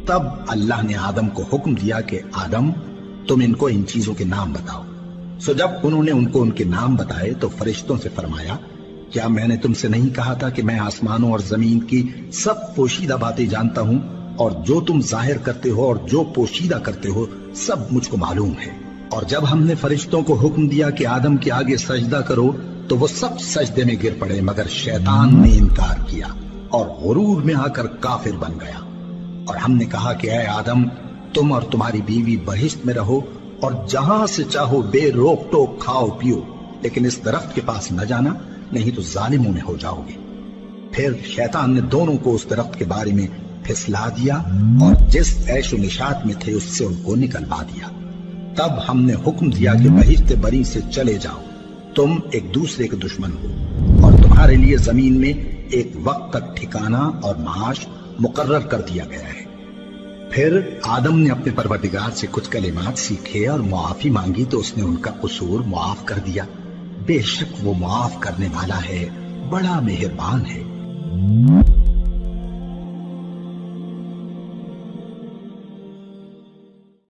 तब अल्लाह ने आदम को हुक्म दिया कि आदम, तुम इनको इन चीजों के नाम बताओ। सो जब उन्होंने उनको उनके नाम बताए तो फरिश्तों से फरमाया, क्या मैंने तुमसे नहीं कहा था कि मैं आसमानों और जमीन की सब पोशीदा बातें जानता हूं, और जो तुम जाहिर करते हो और जो पोशीदा करते हो सब मुझको मालूम है। और जब हमने फरिश्तों को हुक्म दिया कि आदम के आगे सजदा करो तो वो सब सजदे में गिर पड़े, मगर शैतान ने इनकार किया और गुरूर में आकर काफिर बन गया। और हमने कहा कि ऐ आदम, तुम और तुम्हारी बीवी बहिश्त में रहो और जहां से चाहो बेरोक टोक खाओ पियो, लेकिन इस दरख्त के पास न जाना, नहीं तो जालिमों में हो जाओगे। फिर शैतान ने दोनों को उस दरख्त के बारे में फिसला दिया और जिस ऐशो निशात में थे उससे उनको निकलवा दिया। तब हमने हुक्म दिया कि बहिश्त बरी से चले जाओ, तुम एक दूसरे के दुश्मन हो, और तुम्हारे लिए जमीन में एक वक्त तक ठिकाना और माश मुकर्रर कर दिया गया है। फिर आदम ने अपने परवरदिगार से कुछ कलिमात सीखे और मुआफी मांगी तो उसने उनका कसूर मुआफ कर दिया। बेशक वो मुआफ करने वाला है, बड़ा मेहरबान है।